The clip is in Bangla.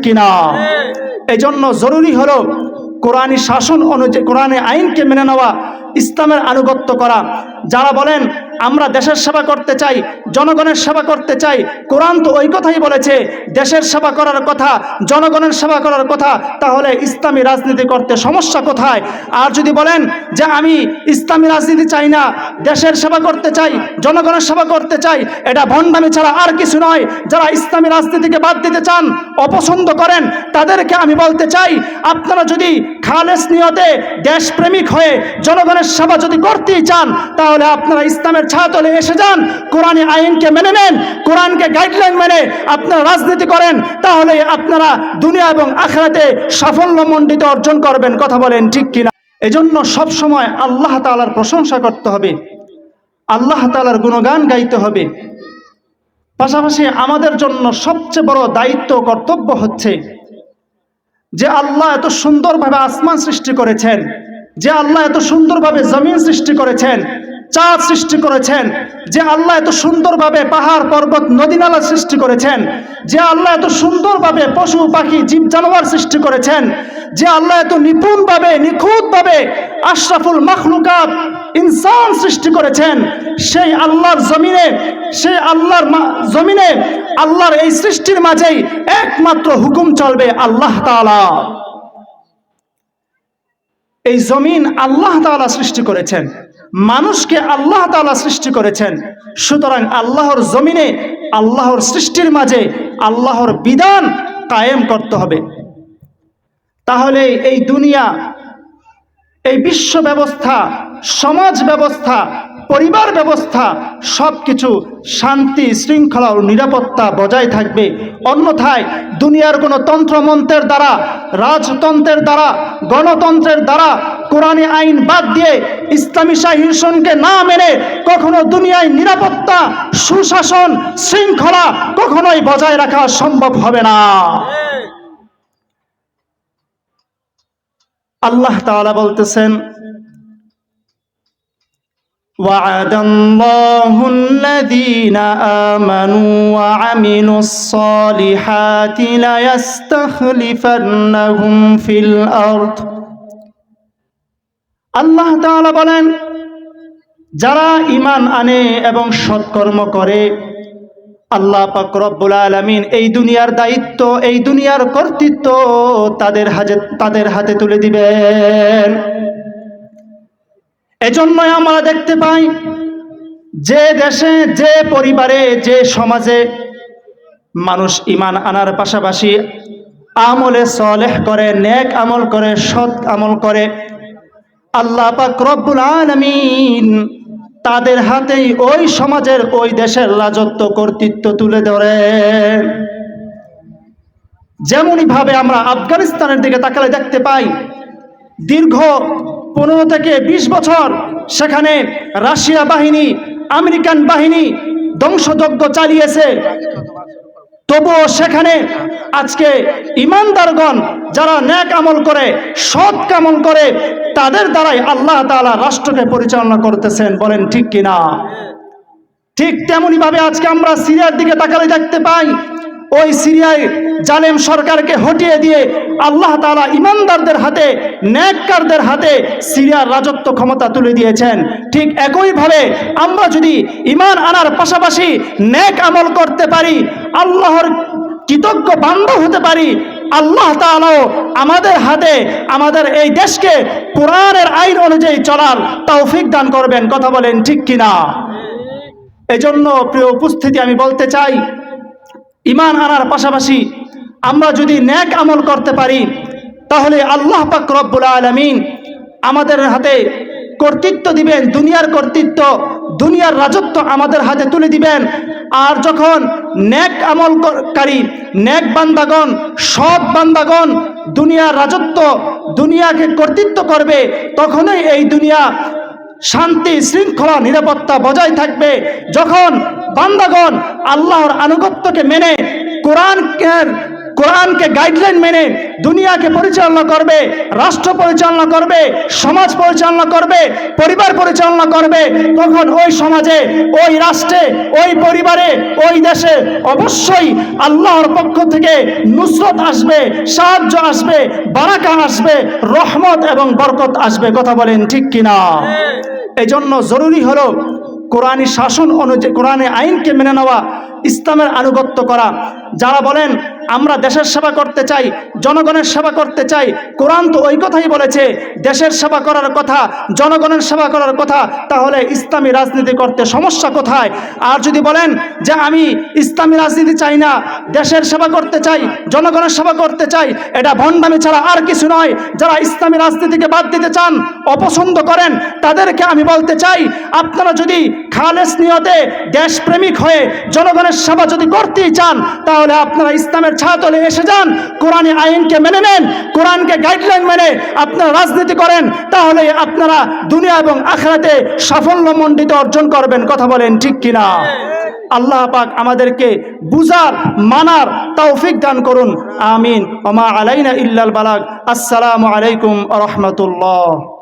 কিনা? এজন্য জরুরি হলো কোরআনী শাসন অনুযায়ী, কোরআনী আইনকে মেনে নেওয়া, ইসলামের আনুগত্য করা। যারা বলেন আমরা দেশের সেবা করতে চাই, জনগণের সেবা করতে চাই, কোরআন তো ওই কথাই বলেছে, দেশের সেবা করার কথা, জনগণের সেবা করার কথা, তাহলে ইসলামী রাজনীতি করতে সমস্যা কোথায়? আর যদি বলেন যে আমি ইসলামী রাজনীতি চাই না, দেশের সেবা করতে চাই, জনগণের সেবা করতে চাই, এটা ভণ্ডামি ছাড়া আর কিছু নয়। যারা ইসলামী রাজনীতিকে বাদ দিতে চান, অপছন্দ করেন, তাদেরকে আমি বলতে চাই, আপনারা যদি খালেস নিয়তে দেশপ্রেমিক হয়ে জনগণের সেবা যদি করতেই চান, তাহলে আপনারা ইসলামের ছায়াতলে এসে যান, কোরআনী আইনকে মেনে নেন, কোরআনকে গাইডলাইন মেনে আপনারা রাজনীতি করেন, তাহলে আপনারা দুনিয়া এবং আখিরাতে সাফল্যমণ্ডিত অর্জন করবেন। কথা বলেন ঠিক কিনা? এজন্য সব সময় আল্লাহ তাআলার প্রশংসা করতে হবে, আল্লাহ তাআলার গুণগান গাইতে হবে। পাশাপাশি আমাদের জন্য সবচেয়ে বড় দায়িত্ব, কর্তব্য হচ্ছে যে আল্লাহ এত সুন্দরভাবে আসমান সৃষ্টি করেছেন, যে আল্লাহ এত সুন্দরভাবে জমিন সৃষ্টি করেছেন, চাঁদ সৃষ্টি করেছেন, যে আল্লাহ এত সুন্দরভাবে পাহাড় পর্বত নদী নালা সৃষ্টি করেছেন, যে আল্লাহ এত সুন্দরভাবে পশু পাখি জীব জানোয়ার সৃষ্টি করেছেন, যে আল্লাহ এত নিপুণভাবে নিখুঁতভাবে আশরাফুল মাখলুকাত ইনসান সৃষ্টি করেছেন, সেই আল্লাহর জমিনে, সেই আল্লাহর জমিনে, আল্লাহর এই সৃষ্টির মাঝেই একমাত্র হুকুম চলবে আল্লাহ তাআলা। এই জমিন আল্লাহ তাআলা সৃষ্টি করেছেন, মানুষকে আল্লাহ তাআলা সৃষ্টি করেছেন। সুতরাং আল্লাহর জমিনে, আল্লাহর সৃষ্টির মাঝে আল্লাহর বিধান কায়েম করতে হবে। তাহলে এই দুনিয়া, এই বিশ্ব ব্যবস্থা, সমাজ ব্যবস্থা, পরিবার ব্যবস্থা সবকিছু শান্তি শৃঙ্খলা ও নিরাপত্তা বজায় থাকবে। অন্যথায় দুনিয়ার কোনো তন্ত্রমন্ত্রের দ্বারা, রাজতন্ত্রের দ্বারা, গণতন্ত্রের দ্বারা, কোরআনী আইন বাদ দিয়ে ইসলামী শাসনকে না মেনে কখনো দুনিয়ায় নিরাপত্তা, সুশাসন, শৃঙ্খলা কখনোই বজায় রাখা সম্ভব হবে না। আল্লাহ তাআলা বলতেছেন, وعد الله الذين آمنوا وعملوا الصالحات ليستخلفنهم في الأرض। আল্লাহ তাআলা বলেন, যারা ঈমান আনে এবং সৎকর্ম করে, আল্লাহ পাক রব্বুল আলামিন এই দুনিয়ার দায়িত্ব, এই দুনিয়ার কর্তৃত্ব তাদের হাতে তুলে দিবেন। এজন্যই আমরা দেখতে পাই, যে দেশে, যে পরিবারে, যে সমাজে মানুষ ঈমান আনার পাশাপাশি আমলে সালেহ করে, নেক আমল করে, সৎ আমল করে, আল্লাহ পাক রব্বুল আলামিন তাদের হাতেই ওই সমাজের, ওই দেশের রাজত্ব, কর্তৃত্ব তুলে ধরেন। যেমনই ভাবে আমরা আফগানিস্তানের দিকে তাকালে দেখতে পাই, দীর্ঘ 15 থেকে 20 বছর সেখানে রাশিয়া বাহিনী, আমেরিকান বাহিনী ধ্বংসযজ্ঞ চালিয়েছে, তবুও সেখানে আজকে ঈমানদারগণ যারা নেক আমল করে, সৎ আমল করে, তাদের দ্বারাই আল্লাহ তাআলা রাষ্ট্রকে পরিচালনা করতেছেন। বলেন ঠিক কিনা? ঠিক তেমনি ভাবে আজকে আমরা সিরিয়ার দিকে তাকালে দেখতে পাই, ওই সিরিয়ায় জালেম সরকারকে হটিয়ে দিয়ে আল্লাহ তাআলা ঈমানদারদের হাতে, নেককারদের হাতে সিরিয়ার রাজত্ব ক্ষমতা তুলে দিয়েছেন। ঠিক একইভাবে আমরা যদি ঈমান আনার পাশাপাশি নেক আমল করতে পারি, আল্লাহর কৃতজ্ঞ বান্দা হতে পারি, আল্লাহ তাআলাও আমাদের হাতে আমাদের এই দেশকে কোরআনের আইন অনুযায়ী চলার তৌফিক দান করবেন। কথা বলেন ঠিক কিনা? এজন্য প্রিয় উপস্থিতি, আমি বলতে চাই, ঈমান আনার পাশাপাশি আমরা যদি নেক আমল করতে পারি, তাহলে আল্লাহ পাক রব্বুল আলামিন আমাদের হাতে কর্তৃত্ব দিবেন, দুনিয়ার কর্তৃত্ব, দুনিয়ার রাজত্ব আমাদের হাতে তুলে দিবেন। আর যখন নেক আমলকারী, নেক বান্দাগণ, সৎ বান্দাগণ দুনিয়ার রাজত্ব, দুনিয়াকে কর্তৃত্ব করবে, তখনই এই দুনিয়া শান্তি শৃঙ্খলা নিরাপত্তা বজায় থাকবে। যখন বান্দাগণ আল্লাহর আনুগত্যকে মেনে, কোরআনের কোরআনকে গাইডলাইন মেনে দুনিয়াকে পরিচালনা করবে, রাষ্ট্র পরিচালনা করবে, সমাজ পরিচালনা করবে, পরিবার পরিচালনা করবে, তখন ওই সমাজে, ওই রাষ্ট্রে, ওই পরিবারে, ওই দেশে অবশ্যই আল্লাহর পক্ষ থেকে নুসরত আসবে, সাহায্য আসবে, বারাকা আসবে, রহমত এবং বরকত আসবে। কথা বলেন ঠিক কিনা? এই জন্য জরুরি হলো কোরআনী শাসন অনুযায়ী, কোরআনে আইনকে মেনে নেওয়া, ইসলামের আনুগত্য করা। যারা বলেন আমরা দেশের সেবা করতে চাই, জনগণের সেবা করতে চাই, কোরআন তো ওই কথাই বলেছে, দেশের সেবা করার কথা, জনগণের সেবা করার কথা, তাহলে ইসলামী রাজনীতি করতে সমস্যা কোথায়? আর যদি বলেন যে আমি ইসলামী রাজনীতি চাই না, দেশের সেবা করতে চাই, জনগণের সেবা করতে চাই, এটা ভণ্ডামি ছাড়া আর কিছু নয়। যারা ইসলামী রাজনীতিকে বাদ দিতে চান, অপছন্দ করেন, তাদেরকে আমি বলতে চাই, আপনারা যদি খালেস নিয়তে দেশপ্রেমিক হয়ে জনগণের সেবা যদি করতেই চান, তাহলে আপনারা ইসলামের ছায়াতলে এসে যান, কোরআনী আইনকে মেনে নেন, কোরআনকে গাইডলাইন মেনে আপনারা রাজনীতি করেন, তাহলে আপনারা দুনিয়া এবং আখিরাতে সাফল্যমণ্ডিত অর্জন করবেন। কথা বলেন ঠিক কিনা? আল্লাহ পাক আমাদেরকে বুঝার, মানার তৌফিক দান করুন। আমিন। ওয়া মা আলাইনা ইল্লাল বালাগ। আসসালামু আলাইকুম ওয়া রাহমাতুল্লাহ।